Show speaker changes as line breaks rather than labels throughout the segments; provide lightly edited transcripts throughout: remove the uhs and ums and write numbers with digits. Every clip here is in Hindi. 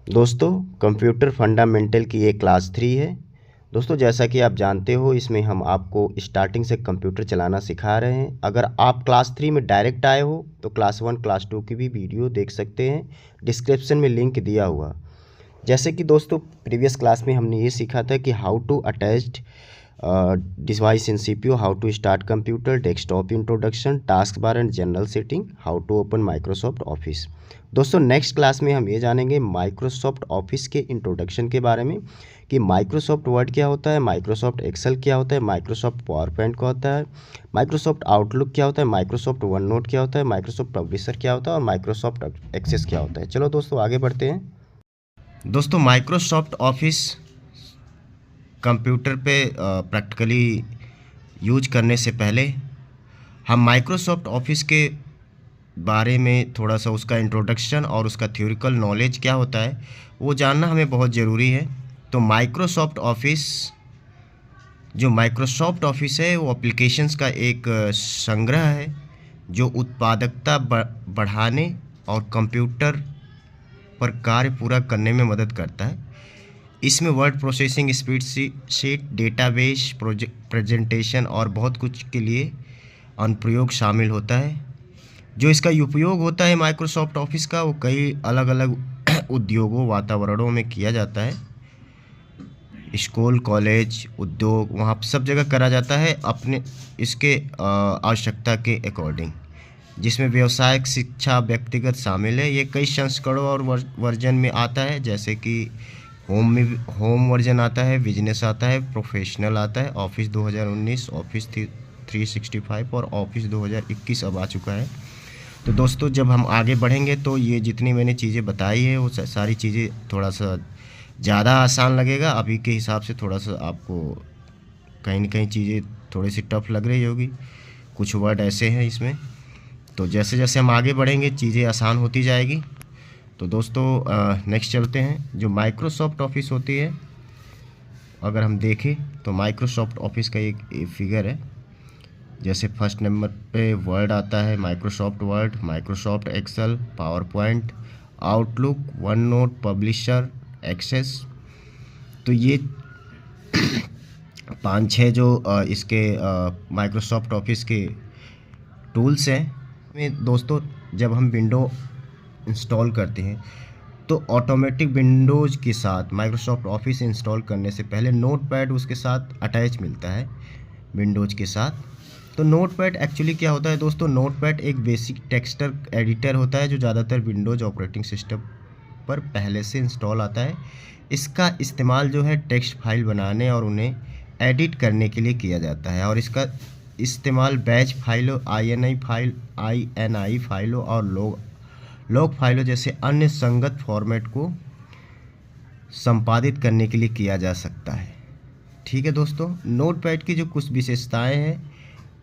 दोस्तों, कंप्यूटर फंडामेंटल की ये क्लास 3 है। दोस्तों, जैसा कि आप जानते हो, इसमें हम आपको स्टार्टिंग से कंप्यूटर चलाना सिखा रहे हैं। अगर आप क्लास 3 में डायरेक्ट आए हो तो क्लास 1 क्लास 2 की भी वीडियो देख सकते हैं, डिस्क्रिप्शन में लिंक दिया हुआ। जैसे कि दोस्तों, प्रीवियस क्लास में हमने ये सीखा था कि how to attached device in CPU, how to start computer, desktop introduction, task bar and general setting, how to open Microsoft Office. दोस्तों, नेक्स्ट क्लास में हम ये जानेंगे माइक्रोसॉफ्ट ऑफिस के इंट्रोडक्शन के बारे में कि माइक्रोसॉफ्ट वर्ड क्या होता है, माइक्रोसॉफ्ट एक्सेल क्या होता है, माइक्रोसॉफ्ट पावर पॉइंट क्या होता है, माइक्रोसॉफ्ट आउटलुक क्या होता है, माइक्रोसॉफ्ट वन नोट क्या होता है, माइक्रोसॉफ्ट पब्लिशर क्या होता है और माइक्रोसॉफ्ट एक्सेस क्या होता है। चलो दोस्तों, आगे बढ़ते हैं। दोस्तों, माइक्रोसॉफ्ट ऑफिस कंप्यूटर पे प्रैक्टिकली यूज करने से पहले हम माइक्रोसॉफ्ट ऑफिस के बारे में थोड़ा सा उसका इंट्रोडक्शन और उसका थ्योरिकल नॉलेज क्या होता है वो जानना हमें बहुत ज़रूरी है। तो माइक्रोसॉफ्ट ऑफिस है वो एप्लीकेशंस का एक संग्रह है जो उत्पादकता बढ़ाने और कंप्यूटर पर कार्य पूरा करने में मदद करता है। इसमें word processing speed sheet database presentation और बहुत कुछ के लिए अनुप्रयोग शामिल होता है। जो इसका उपयोग होता है माइक्रोसॉफ्ट ऑफिस का, वो कई अलग अलग उद्योगों वातावरणों में किया जाता है। स्कूल, कॉलेज, उद्योग, वहाँ सब जगह करा जाता है अपने इसके आवश्यकता के अकॉर्डिंग, जिसमें व्यवसायिक शिक्षा व्यक्तिगत शामिल है। ये कई संस्करणों और वर्जन में आता है, जैसे कि होम वर्जन आता है, बिजनेस आता है, प्रोफेशनल आता है, ऑफिस 2019, ऑफिस 365 और ऑफिस 2021 अब आ चुका है। तो दोस्तों, जब हम आगे बढ़ेंगे तो ये जितनी मैंने चीज़ें बताई है वो सारी चीज़ें थोड़ा सा ज़्यादा आसान लगेगा। अभी के हिसाब से थोड़ा सा आपको कहीं ना कहीं चीज़ें थोड़ी सी टफ लग रही होगी, कुछ वर्ड ऐसे हैं इसमें। तो जैसे जैसे हम आगे बढ़ेंगे चीज़ें आसान होती जाएगी। तो दोस्तों, नेक्स्ट चलते हैं। जो माइक्रोसॉफ्ट ऑफिस होती है, अगर हम देखें तो माइक्रोसॉफ्ट ऑफिस का एक फिगर है। जैसे फर्स्ट नंबर पे वर्ड आता है, Microsoft Word, Microsoft Excel, PowerPoint, Outlook, OneNote, Publisher, Access. तो ये 5-6 जो इसके माइक्रोसॉफ्ट ऑफिस के टूल्स हैं। में दोस्तों, जब हम विंडो इंस्टॉल करते हैं तो ऑटोमेटिक विंडोज़ के साथ माइक्रोसॉफ्ट ऑफिस इंस्टॉल करने से पहले नोटपैड उसके साथ अटैच मिलता है विंडोज़ के साथ। तो नोटपैड एक्चुअली क्या होता है दोस्तों, नोटपैड एक बेसिक टेक्स्ट एडिटर होता है जो ज़्यादातर विंडोज़ ऑपरेटिंग सिस्टम पर पहले से इंस्टॉल आता है। इसका इस्तेमाल जो है टेक्स्ट फाइल बनाने और उन्हें एडिट करने के लिए किया जाता है, और इसका इस्तेमाल बैच फाइलों, INI फाइलों और लॉग फाइलों जैसे अन्य संगत फॉर्मेट को संपादित करने के लिए किया जा सकता है। ठीक है दोस्तों, नोटपैड की जो कुछ विशेषताएं हैं,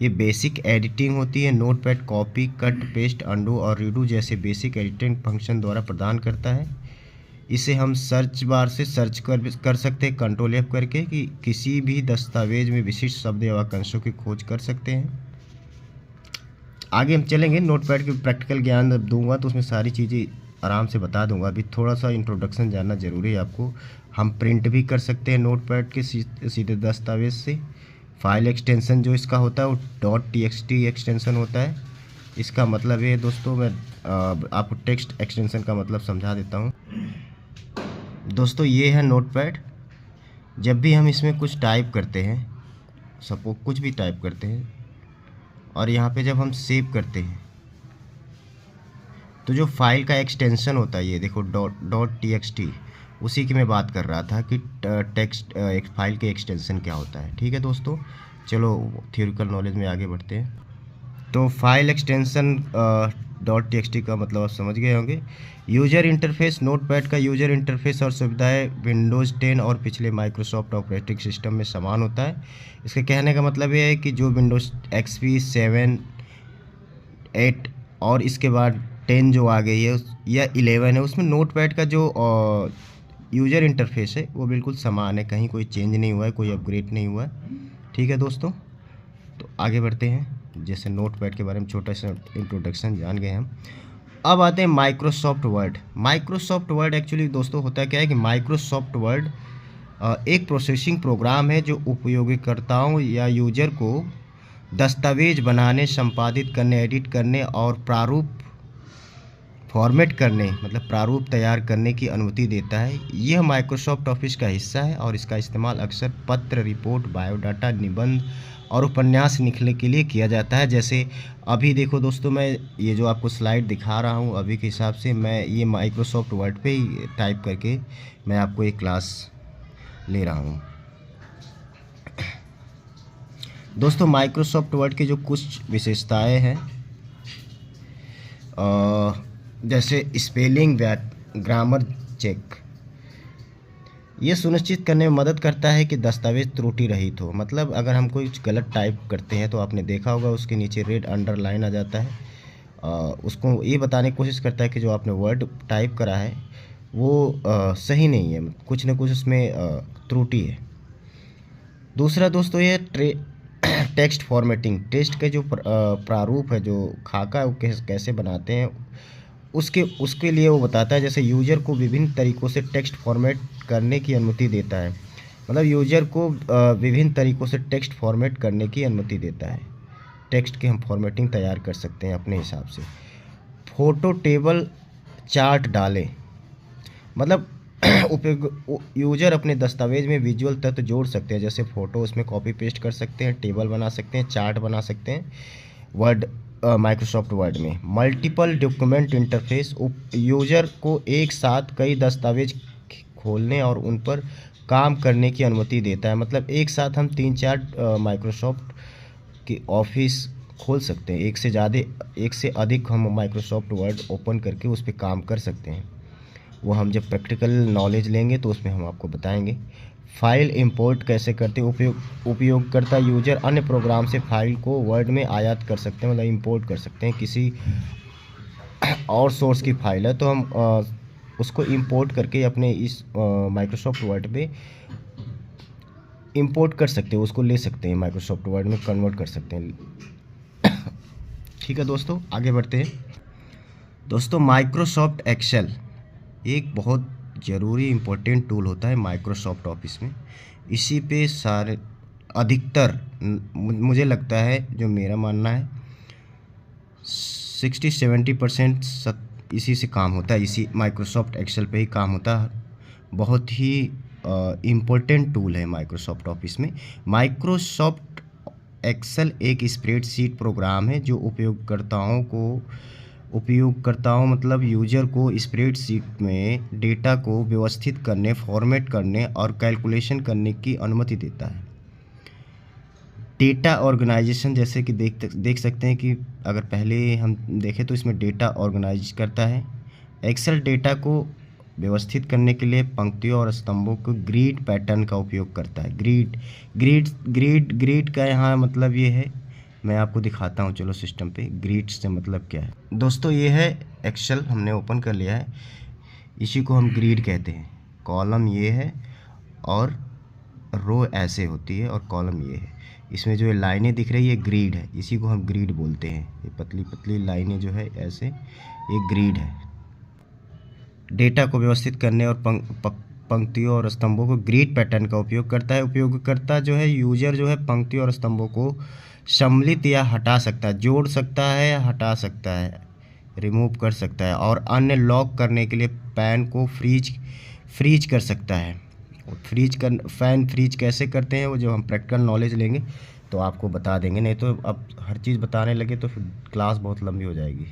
ये बेसिक एडिटिंग होती है। Notepad copy, cut, paste, undo और रीडू जैसे बेसिक एडिटिंग फंक्शन द्वारा प्रदान करता है। इसे हम सर्च बार से सर्च कर सकते हैं कंट्रोल F करके, कि किसी भी दस्तावेज में विशिष्ट शब्द या वाक्यांशों की खोज कर सकते हैं। आगे हम चलेंगे, नोटपैड के प्रैक्टिकल ज्ञान जब दूंगा तो उसमें सारी चीज़ें आराम से बता दूंगा। अभी थोड़ा सा इंट्रोडक्शन जानना ज़रूरी है आपको। हम प्रिंट भी कर सकते हैं नोटपैड के सीधे दस्तावेज से। फाइल एक्सटेंशन जो इसका होता है वो .txt एक्सटेंशन होता है। इसका मतलब ये दोस्तों, मैं आपको टेक्स्ट एक्सटेंशन का मतलब समझा देता हूँ। दोस्तों, ये है नोटपैड। जब भी हम इसमें कुछ टाइप करते हैं, सपोज कुछ भी टाइप करते हैं, और यहाँ पे जब हम सेव करते हैं तो जो फाइल का एक्सटेंशन होता है, ये देखो .txt, उसी की मैं बात कर रहा था कि टेक्स्ट एक फाइल के एक्सटेंशन क्या होता है। ठीक है दोस्तों, चलो थ्योरिकल नॉलेज में आगे बढ़ते हैं। तो फाइल एक्सटेंशन .txt का मतलब आप समझ गए होंगे। यूजर इंटरफेस, नोटपैड का यूजर इंटरफेस और सुविधाएं विंडोज़ 10 और पिछले माइक्रोसॉफ्ट ऑपरेटिंग सिस्टम में समान होता है। इसके कहने का मतलब ये है कि जो विंडोज़ XP 7, 8 और इसके बाद 10 जो आ गई है या 11 है, उसमें नोटपैड का जो यूजर इंटरफेस है वो बिल्कुल समान है, कहीं कोई चेंज नहीं हुआ है, कोई अपग्रेड नहीं हुआ है। ठीक है दोस्तों, तो आगे बढ़ते हैं। जैसे नोटपैड के बारे में छोटा सा इंट्रोडक्शन जान गए हम। अब आते हैं Microsoft Word. Microsoft word actually दोस्तों होता क्या है कि माइक्रोसॉफ्ट वर्ड एक प्रोसेसिंग प्रोग्राम है जो उपयोगकर्ताओं या यूजर को दस्तावेज बनाने, संपादित करने, एडिट करने और प्रारूप फॉर्मेट करने मतलब प्रारूप तैयार करने की अनुमति देता है। यह माइक्रोसॉफ्ट ऑफिस का हिस्सा है और इसका इस्तेमाल अक्सर पत्र, रिपोर्ट, बायोडाटा, निबंध और उपन्यास लिखने के लिए किया जाता है। जैसे अभी देखो दोस्तों, मैं ये जो आपको स्लाइड दिखा रहा हूँ अभी के हिसाब से, मैं ये माइक्रोसॉफ्ट वर्ड पे ही टाइप करके मैं आपको एक क्लास ले रहा हूँ। दोस्तों माइक्रोसॉफ्ट वर्ड की जो कुछ विशेषताएं हैं, जैसे स्पेलिंग, ग्रामर चेक, ये सुनिश्चित करने में मदद करता है कि दस्तावेज त्रुटि रहित हो। मतलब अगर हम कोई गलत टाइप करते हैं तो आपने देखा होगा उसके नीचे रेड अंडरलाइन आ जाता है, उसको ये बताने की कोशिश करता है कि जो आपने वर्ड टाइप करा है वो सही नहीं है, कुछ ना कुछ उसमें त्रुटि है। दूसरा दोस्तों ये टेक्स्ट फॉर्मेटिंग, टेक्स्ट के जो प्रारूप है, जो खाका है, वो कैसे बनाते हैं उसके लिए वो बताता है। जैसे यूजर को विभिन्न तरीक़ों से टेक्स्ट फॉर्मेट करने की अनुमति देता है। मतलब यूजर को विभिन्न तरीक़ों से टेक्स्ट फॉर्मेट करने की अनुमति देता है। टेक्स्ट की हम फॉर्मेटिंग तैयार कर सकते हैं अपने हिसाब से। फ़ोटो, टेबल, चार्ट डालें, मतलब यूजर अपने दस्तावेज में विजुअल तत्व जोड़ सकते हैं। जैसे फ़ोटो उसमें कॉपी पेस्ट कर सकते हैं, टेबल बना सकते हैं, चार्ट बना सकते हैं वर्ड माइक्रोसॉफ्ट वर्ड में। मल्टीपल डॉक्यूमेंट इंटरफेस, यूजर को एक साथ कई दस्तावेज खोलने और उन पर काम करने की अनुमति देता है। मतलब एक साथ हम 3-4 माइक्रोसॉफ्ट की ऑफिस खोल सकते हैं, एक से अधिक हम माइक्रोसॉफ्ट वर्ड ओपन करके उस पर काम कर सकते हैं। वो हम जब प्रैक्टिकल नॉलेज लेंगे तो उसमें हम आपको बताएंगे। फाइल इंपोर्ट कैसे करते हैं, उपयोगकर्ता यूजर अन्य प्रोग्राम से फाइल को वर्ड में आयात कर सकते हैं, मतलब इंपोर्ट कर सकते हैं। किसी और सोर्स की फाइल है तो हम उसको इंपोर्ट करके अपने इस माइक्रोसॉफ्ट वर्ड पे इंपोर्ट कर सकते हैं, उसको ले सकते हैं, माइक्रोसॉफ्ट वर्ड में कन्वर्ट कर सकते हैं। ठीक है दोस्तों, आगे बढ़ते हैं। दोस्तों माइक्रोसॉफ्ट एक्सेल एक बहुत ज़रूरी इम्पोर्टेंट टूल होता है माइक्रोसॉफ्ट ऑफिस में। इसी पे सारे अधिकतर मुझे लगता है, जो मेरा मानना है, 60-70% इसी से काम होता है, इसी माइक्रोसॉफ्ट एक्सेल पे ही काम होता है। बहुत ही इम्पोर्टेंट टूल है माइक्रोसॉफ्ट ऑफिस में। माइक्रोसॉफ्ट एक्सेल एक स्प्रेडशीट प्रोग्राम है जो उपयोगकर्ताओं मतलब यूजर को स्प्रेडशीट में डेटा को व्यवस्थित करने, फॉर्मेट करने और कैलकुलेशन करने की अनुमति देता है। डेटा ऑर्गेनाइजेशन, जैसे कि देख सकते हैं कि अगर पहले हम देखें तो इसमें डेटा ऑर्गेनाइज करता है। एक्सेल डेटा को व्यवस्थित करने के लिए पंक्तियों और स्तंभों को ग्रिड पैटर्न का उपयोग करता है। ग्रिड का यहाँ मतलब ये है, मैं आपको दिखाता हूँ, चलो सिस्टम पे। ग्रिड से मतलब क्या है दोस्तों, ये है एक्सेल, हमने ओपन कर लिया है, इसी को हम ग्रिड कहते हैं। कॉलम ये है और रो ऐसे होती है और कॉलम ये है। इसमें जो लाइनें दिख रही है ये ग्रिड है, इसी को हम ग्रिड बोलते हैं। ये पतली पतली लाइनें जो है ऐसे, ये ग्रिड है। डेटा को व्यवस्थित करने और पंक्तियों और स्तंभों को ग्रिड पैटर्न का उपयोग करता है। उपयोगकर्ता जो है, यूजर जो है, पंक्तियों और स्तंभों को सम्मिलित या हटा सकता है, जोड़ सकता है, हटा सकता है, रिमूव कर सकता है और अन्य लॉक करने के लिए पैन को फ्रीज कर सकता है। फैन फ्रीज कैसे करते हैं वो जो हम प्रैक्टिकल नॉलेज लेंगे तो आपको बता देंगे, नहीं तो अब हर चीज़ बताने लगे तो फिर क्लास बहुत लंबी हो जाएगी।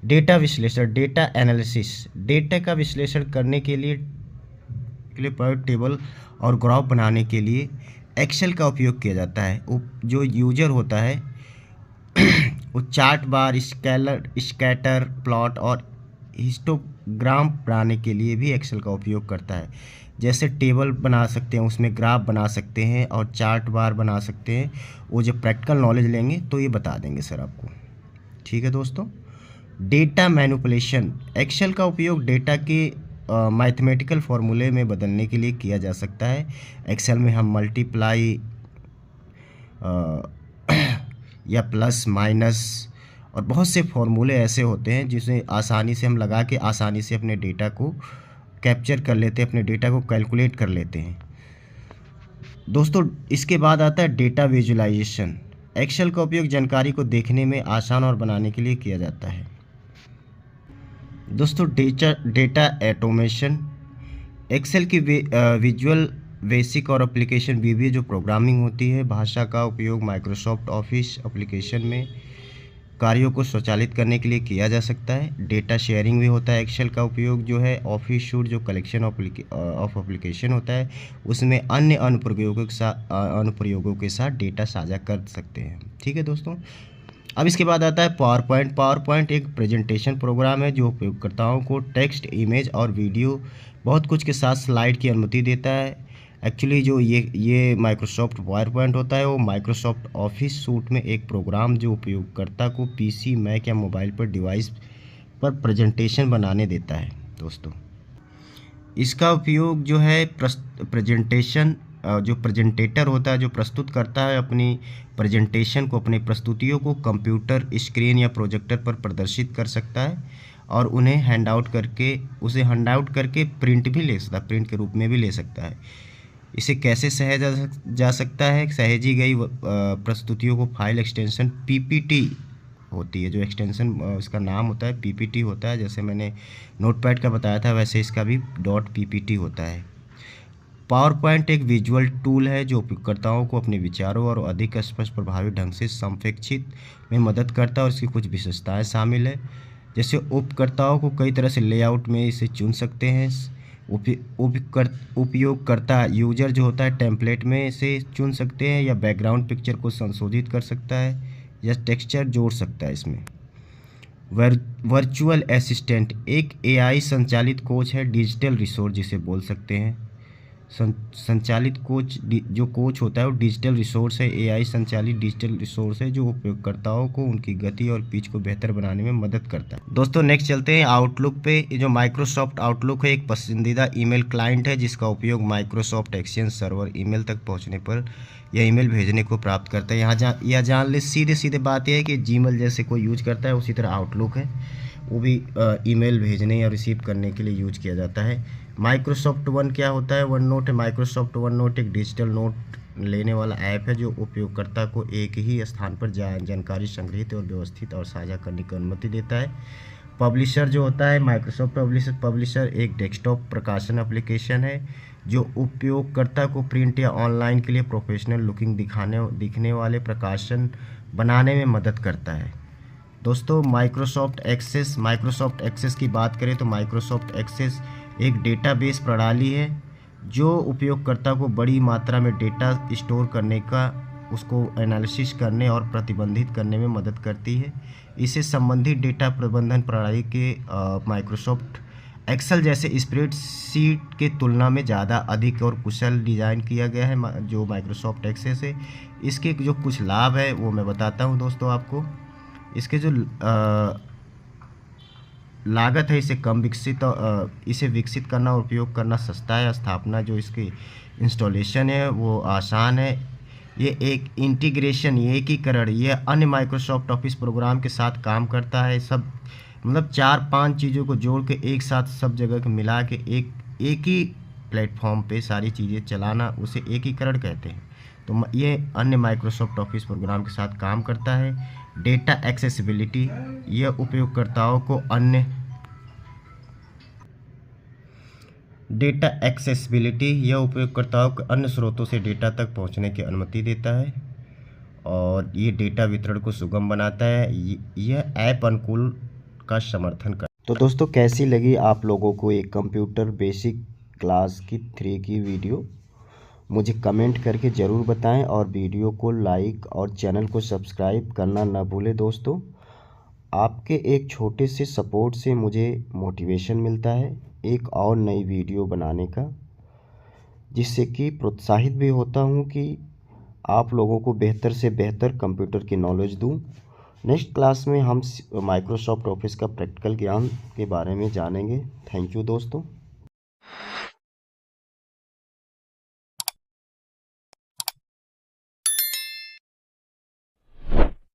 डेटा विश्लेषण, डेटा एनालिसिस, डेटा का विश्लेषण करने के लिए टेबल और ग्राफ बनाने के लिए एक्सेल का उपयोग किया जाता है। जो यूजर होता है वो चार्ट बार, स्कैटर प्लॉट और हिस्टोग्राम बनाने के लिए भी एक्सेल का उपयोग करता है। जैसे टेबल बना सकते हैं, उसमें ग्राफ बना सकते हैं और चार्ट बार बना सकते हैं। वो जब प्रैक्टिकल नॉलेज लेंगे तो ये बता देंगे सर आपको। ठीक है दोस्तों। डेटा मैनिपुलेशन, एक्सेल का उपयोग डेटा के मैथमेटिकल फार्मूले में बदलने के लिए किया जा सकता है। एक्सेल में हम मल्टीप्लाई या प्लस माइनस और बहुत से फॉर्मूले ऐसे होते हैं जिसे आसानी से हम लगा के आसानी से अपने डेटा को कैप्चर कर लेते हैं, अपने डेटा को कैलकुलेट कर लेते हैं। दोस्तों इसके बाद आता है डेटा विजुअलाइजेशन। एक्सेल का उपयोग जानकारी को देखने में आसान और बनाने के लिए किया जाता है। दोस्तों डेटा ऑटोमेशन। एक्सेल की विजुअल बेसिक और एप्लीकेशन वीबीए जो प्रोग्रामिंग होती है, भाषा का उपयोग माइक्रोसॉफ्ट ऑफिस एप्लीकेशन में कार्यों को स्वचालित करने के लिए किया जा सकता है। डेटा शेयरिंग भी होता है। एक्सेल का उपयोग जो है ऑफिस सूट जो कलेक्शन ऑफ एप्लीकेशन होता है उसमें अन्य अनुप्रयोगों के साथ डेटा साझा कर सकते हैं। ठीक है दोस्तों। अब इसके बाद आता है पावर पॉइंट। पावर पॉइंट एक प्रेजेंटेशन प्रोग्राम है जो उपयोगकर्ताओं को टेक्स्ट, इमेज और वीडियो बहुत कुछ के साथ स्लाइड की अनुमति देता है। एक्चुअली जो ये माइक्रोसॉफ्ट पावर पॉइंट होता है वो माइक्रोसॉफ्ट ऑफिस सूट में एक प्रोग्राम जो उपयोगकर्ता को पीसी, मैक या मोबाइल पर डिवाइस पर प्रेजेंटेशन बनाने देता है। दोस्तों इसका उपयोग जो है प्रेजेंटेशन जो प्रेजेंटेटर होता है, जो प्रस्तुत करता है अपनी प्रेजेंटेशन को, अपनी प्रस्तुतियों को कंप्यूटर स्क्रीन या प्रोजेक्टर पर प्रदर्शित कर सकता है और उन्हें हैंड आउट करके प्रिंट भी ले सकता है, प्रिंट के रूप में भी ले सकता है। इसे कैसे सहेजा जा सकता है? सहेजी गई प्रस्तुतियों को फाइल एक्सटेंशन पीपीटी होती है, जो एक्सटेंशन इसका नाम होता है पीपीटी होता है। जैसे मैंने नोटपैड का बताया था वैसे इसका भी .ppt होता है। पावर पॉइंट एक विजुअल टूल है जो उपयोगकर्ताओं को अपने विचारों और अधिक स्पष्ट प्रभावी ढंग से संप्रेषित में मदद करता है और इसकी कुछ विशेषताएं शामिल है। जैसे उपयोगकर्ताओं को कई तरह से लेआउट में इसे चुन सकते हैं। उपयोगकर्ता यूजर जो होता है टेम्पलेट में से चुन सकते हैं या बैकग्राउंड पिक्चर को संशोधित कर सकता है या टेक्सचर जोड़ सकता है। इसमें वर्चुअल असिस्टेंट एक एआई संचालित कोच है, डिजिटल रिसोर्स जिसे बोल सकते हैं। संचालित कोच जो कोच होता है वो डिजिटल रिसोर्स है, एआई संचालित डिजिटल रिसोर्स है जो उपयोगकर्ताओं को उनकी गति और पिच को बेहतर बनाने में मदद करता है। दोस्तों नेक्स्ट चलते हैं आउटलुक पे। ये जो माइक्रोसॉफ्ट आउटलुक है एक पसंदीदा ईमेल क्लाइंट है जिसका उपयोग माइक्रोसॉफ्ट एक्सचेंज सर्वर ईमेल तक पहुंचने पर या ईमेल भेजने को प्राप्त करता है। यहाँ जान ले सीधे बात यह है कि जीमेल जैसे कोई यूज करता है उसी तरह आउटलुक है, वो भी ईमेल भेजने या रिसीव करने के लिए यूज किया जाता है। माइक्रोसॉफ्ट वन क्या होता है? वन नोट है। माइक्रोसॉफ्ट वन नोट एक डिजिटल नोट लेने वाला ऐप है जो उपयोगकर्ता को एक ही स्थान पर जानकारी संग्रहित और व्यवस्थित और साझा करने की अनुमति देता है। पब्लिशर जो होता है माइक्रोसॉफ्ट पब्लिशर एक डेस्कटॉप प्रकाशन एप्लीकेशन है जो उपयोगकर्ता को प्रिंट या ऑनलाइन के लिए प्रोफेशनल लुकिंग दिखने वाले प्रकाशन बनाने में मदद करता है। दोस्तों माइक्रोसॉफ्ट एक्सेस की बात करें तो माइक्रोसॉफ्ट एक्सेस एक डेटाबेस प्रणाली है जो उपयोगकर्ता को बड़ी मात्रा में डेटा स्टोर करने का, उसको एनालिसिस करने और प्रतिबंधित करने में मदद करती है। इसे संबंधित डेटा प्रबंधन प्रणाली के माइक्रोसॉफ्ट एक्सेल जैसे स्प्रेडशीट के तुलना में ज़्यादा अधिक और कुशल डिज़ाइन किया गया है जो माइक्रोसॉफ्ट एक्सेस है। इसके जो कुछ लाभ है वो मैं बताता हूँ दोस्तों आपको। इसके जो लागत है इसे विकसित करना और उपयोग करना सस्ता है। स्थापना जो इसकी इंस्टॉलेशन है वो आसान है। ये एक इंटीग्रेशन, ये एकीकरण, ये अन्य माइक्रोसॉफ्ट ऑफिस प्रोग्राम के साथ काम करता है। सब मतलब 4-5 चीज़ों को जोड़ के एक साथ सब जगह के मिला के एक ही प्लेटफॉर्म पे सारी चीज़ें चलाना, उसे एकीकरण कहते हैं। तो ये अन्य माइक्रोसॉफ्ट ऑफिस प्रोग्राम के साथ काम करता है। डेटा एक्सेसिबिलिटी, यह उपयोगकर्ताओं को अन्य स्रोतों से डेटा तक पहुंचने की अनुमति देता है और ये डेटा वितरण को सुगम बनाता है। यह ऐप अनुकूल का समर्थन करता है। तो दोस्तों कैसी लगी आप लोगों को एक कंप्यूटर बेसिक क्लास की 3 की वीडियो? मुझे कमेंट करके ज़रूर बताएं और वीडियो को लाइक और चैनल को सब्सक्राइब करना ना भूलें। दोस्तों आपके एक छोटे से सपोर्ट से मुझे मोटिवेशन मिलता है एक और नई वीडियो बनाने का, जिससे कि प्रोत्साहित भी होता हूं कि आप लोगों को बेहतर से बेहतर कंप्यूटर की नॉलेज दूं। नेक्स्ट क्लास में हम माइक्रोसॉफ्ट ऑफिस का प्रैक्टिकल ज्ञान के बारे में जानेंगे। थैंक यू दोस्तों।